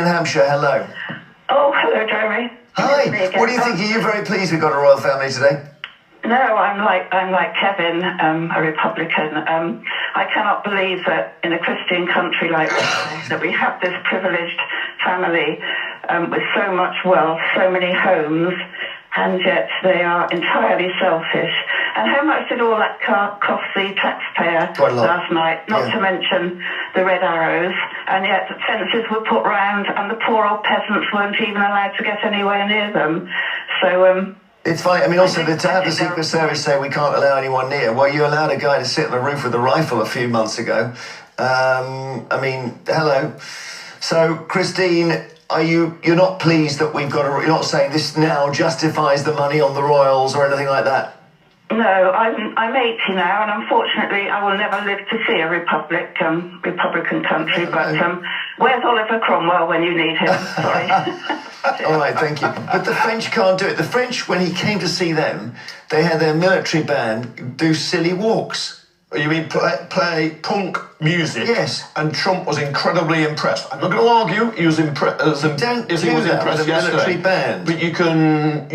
in Hampshire, hello. Oh, hello, Jeremy. Hi. What do you think? Are you very pleased we've got a royal family today? No, I'm like Kevin, a Republican. I cannot believe that in a Christian country like this, that we have this privileged family with so much wealth, so many homes, and yet they are entirely selfish. And how much did all that cost the taxpayer last night? Not to mention the red arrows. And yet fences were put round, and the poor old peasants weren't even allowed to get anywhere near them. So it's funny. I mean, also to have the Secret Service say we can't allow anyone near. Well, you allowed a guy to sit on the roof with a rifle a few months ago. I mean, hello. So, Christine, you're not pleased that we've got you're not saying this now justifies the money on the royals or anything like that? No, I'm 80 now, and unfortunately I will never live to see a Republican country, but where's Oliver Cromwell when you need him? Sorry. All right, thank you. But the French can't do it. The French, when he came to see them, they had their military band do silly walks. You mean play punk music? Yes. And Trump was incredibly impressed. I'm not going to argue. He was impressed. Don't do that with a military band. But you can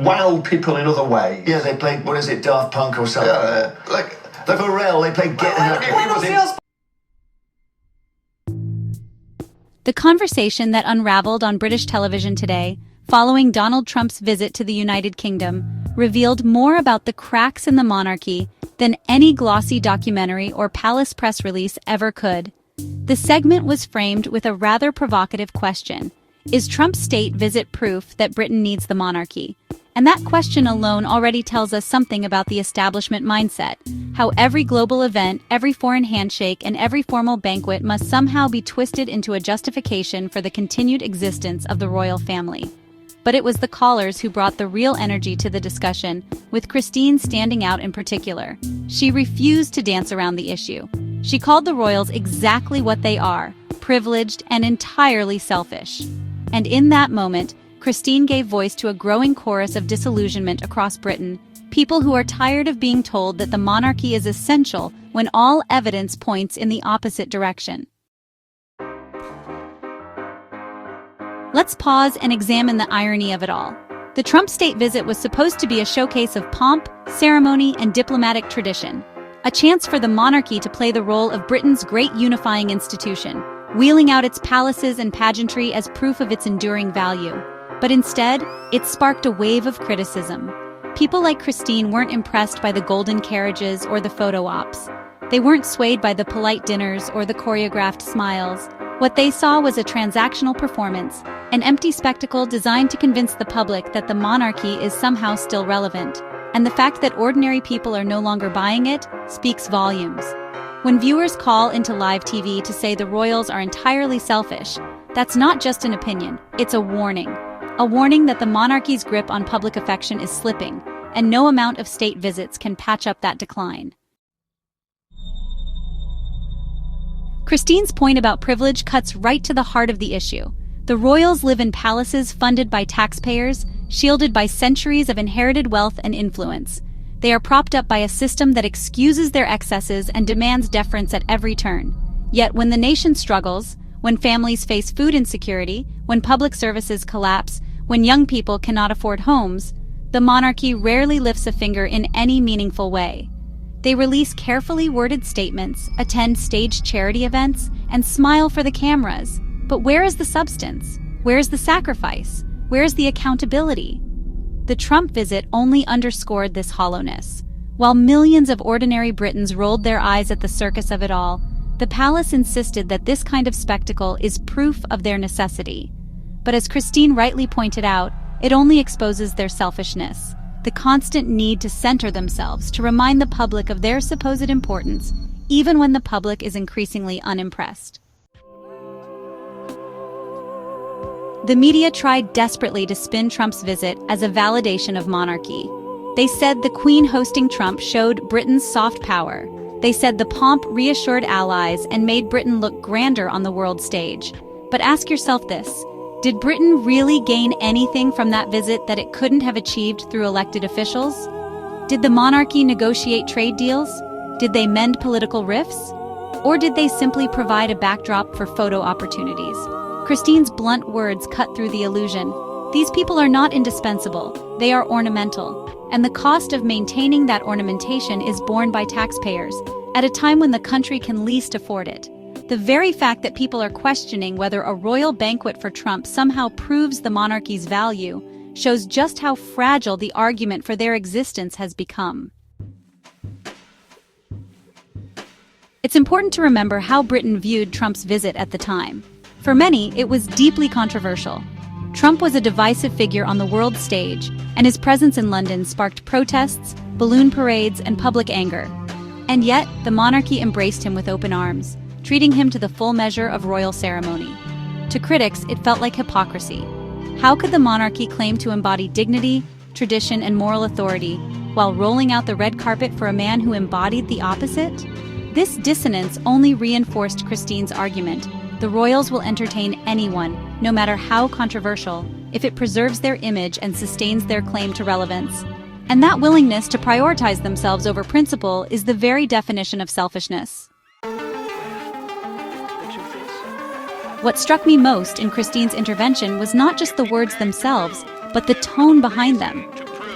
wow people in other ways. Yeah, they played, what is it, Daft Punk or something? Yeah, like Pharrell, they played Get Happy. The conversation that unraveled on British television today, following Donald Trump's visit to the United Kingdom, revealed more about the cracks in the monarchy than any glossy documentary or palace press release ever could. The segment was framed with a rather provocative question: is Trump's state visit proof that Britain needs the monarchy? And that question alone already tells us something about the establishment mindset, how every global event, every foreign handshake, and every formal banquet must somehow be twisted into a justification for the continued existence of the royal family. But it was the callers who brought the real energy to the discussion, with Christine standing out in particular. She refused to dance around the issue. She called the royals exactly what they are: privileged and entirely selfish. And in that moment, Christine gave voice to a growing chorus of disillusionment across Britain, people who are tired of being told that the monarchy is essential when all evidence points in the opposite direction. Let's pause and examine the irony of it all. The Trump state visit was supposed to be a showcase of pomp, ceremony, and diplomatic tradition, a chance for the monarchy to play the role of Britain's great unifying institution, wheeling out its palaces and pageantry as proof of its enduring value. But instead, it sparked a wave of criticism. People like Christine weren't impressed by the golden carriages or the photo ops. They weren't swayed by the polite dinners or the choreographed smiles. What they saw was a transactional performance, an empty spectacle designed to convince the public that the monarchy is somehow still relevant. And the fact that ordinary people are no longer buying it speaks volumes. When viewers call into live TV to say the royals are entirely selfish, that's not just an opinion, it's a warning. A warning that the monarchy's grip on public affection is slipping, and no amount of state visits can patch up that decline. Christine's point about privilege cuts right to the heart of the issue. The royals live in palaces funded by taxpayers, shielded by centuries of inherited wealth and influence. They are propped up by a system that excuses their excesses and demands deference at every turn. Yet when the nation struggles, when families face food insecurity, when public services collapse, when young people cannot afford homes, the monarchy rarely lifts a finger in any meaningful way. They release carefully worded statements, attend staged charity events, and smile for the cameras. But where is the substance? Where is the sacrifice? Where is the accountability? The Trump visit only underscored this hollowness. While millions of ordinary Britons rolled their eyes at the circus of it all, the palace insisted that this kind of spectacle is proof of their necessity. But as Christine rightly pointed out, it only exposes their selfishness, the constant need to center themselves, to remind the public of their supposed importance, even when the public is increasingly unimpressed. The media tried desperately to spin Trump's visit as a validation of monarchy. They said the Queen hosting Trump showed Britain's soft power. They said the pomp reassured allies and made Britain look grander on the world stage. But ask yourself this: did Britain really gain anything from that visit that it couldn't have achieved through elected officials? Did the monarchy negotiate trade deals? Did they mend political rifts? Or did they simply provide a backdrop for photo opportunities? Christine's blunt words cut through the illusion. These people are not indispensable, they are ornamental, and the cost of maintaining that ornamentation is borne by taxpayers, at a time when the country can least afford it. The very fact that people are questioning whether a royal banquet for Trump somehow proves the monarchy's value shows just how fragile the argument for their existence has become. It's important to remember how Britain viewed Trump's visit at the time. For many, it was deeply controversial. Trump was a divisive figure on the world stage, and his presence in London sparked protests, balloon parades, and public anger. And yet, the monarchy embraced him with open arms, treating him to the full measure of royal ceremony. To critics, it felt like hypocrisy. How could the monarchy claim to embody dignity, tradition, and moral authority, while rolling out the red carpet for a man who embodied the opposite? This dissonance only reinforced Christine's argument. The royals will entertain anyone, no matter how controversial, if it preserves their image and sustains their claim to relevance. And that willingness to prioritize themselves over principle is the very definition of selfishness. What struck me most in Christine's intervention was not just the words themselves, but the tone behind them.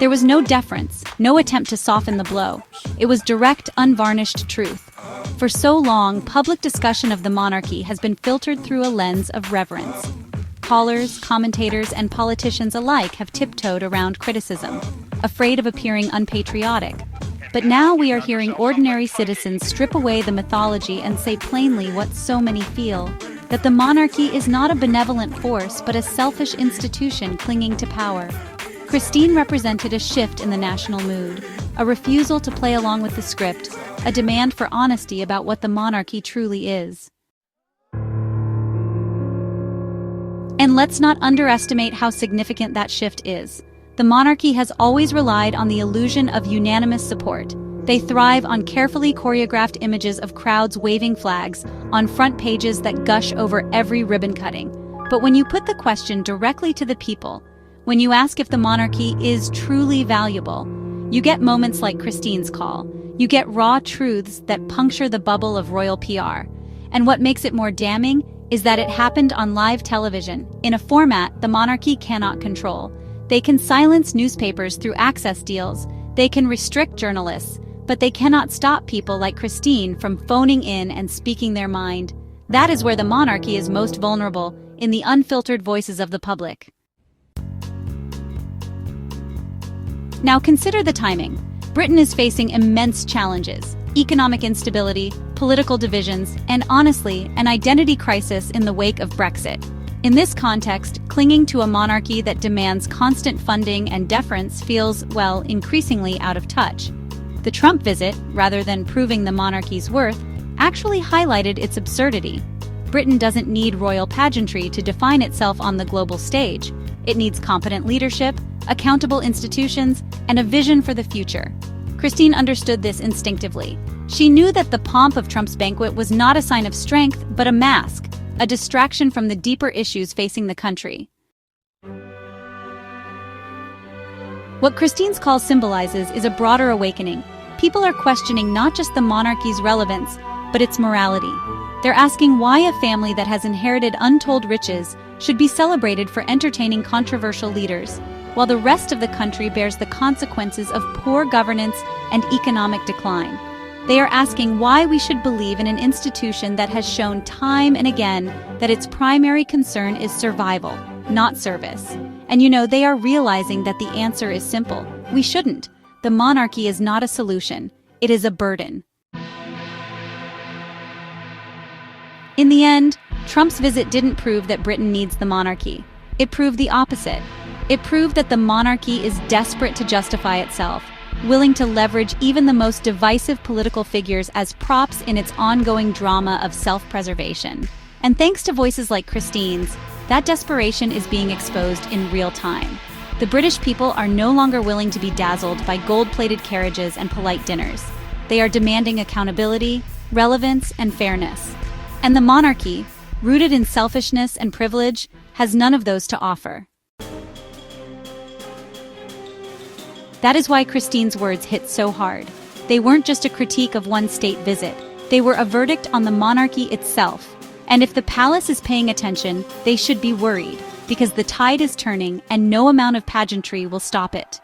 There was no deference, no attempt to soften the blow. It was direct, unvarnished truth. For so long, public discussion of the monarchy has been filtered through a lens of reverence. Callers, commentators, and politicians alike have tiptoed around criticism, afraid of appearing unpatriotic. But now we are hearing ordinary citizens strip away the mythology and say plainly what so many feel, that the monarchy is not a benevolent force but a selfish institution clinging to power. Christine represented a shift in the national mood, a refusal to play along with the script, a demand for honesty about what the monarchy truly is. And let's not underestimate how significant that shift is. The monarchy has always relied on the illusion of unanimous support. They thrive on carefully choreographed images of crowds waving flags on front pages that gush over every ribbon cutting. But when you put the question directly to the people, when you ask if the monarchy is truly valuable, you get moments like Christine's call. You get raw truths that puncture the bubble of royal PR. And what makes it more damning is that it happened on live television, in a format the monarchy cannot control. They can silence newspapers through access deals, they can restrict journalists, but they cannot stop people like Christine from phoning in and speaking their mind. That is where the monarchy is most vulnerable, in the unfiltered voices of the public. Now consider the timing. Britain is facing immense challenges: economic instability, political divisions, and honestly, an identity crisis in the wake of Brexit. In this context, clinging to a monarchy that demands constant funding and deference feels, well, increasingly out of touch. The Trump visit, rather than proving the monarchy's worth, actually highlighted its absurdity. Britain doesn't need royal pageantry to define itself on the global stage. It needs competent leadership, accountable institutions, and a vision for the future. Christine understood this instinctively. She knew that the pomp of Trump's banquet was not a sign of strength, but a mask, a distraction from the deeper issues facing the country. What Christine's call symbolizes is a broader awakening. People are questioning not just the monarchy's relevance, but its morality. They're asking why a family that has inherited untold riches should be celebrated for entertaining controversial leaders, while the rest of the country bears the consequences of poor governance and economic decline. They are asking why we should believe in an institution that has shown time and again that its primary concern is survival, not service. And they are realizing that the answer is simple. We shouldn't. The monarchy is not a solution. It is a burden. In the end, Trump's visit didn't prove that Britain needs the monarchy. It proved the opposite. It proved that the monarchy is desperate to justify itself, willing to leverage even the most divisive political figures as props in its ongoing drama of self-preservation. And thanks to voices like Christine's, that desperation is being exposed in real time. The British people are no longer willing to be dazzled by gold-plated carriages and polite dinners. They are demanding accountability, relevance, and fairness. And the monarchy, rooted in selfishness and privilege, has none of those to offer. That is why Christine's words hit so hard. They weren't just a critique of one state visit. They were a verdict on the monarchy itself. And if the palace is paying attention, they should be worried, because the tide is turning and no amount of pageantry will stop it.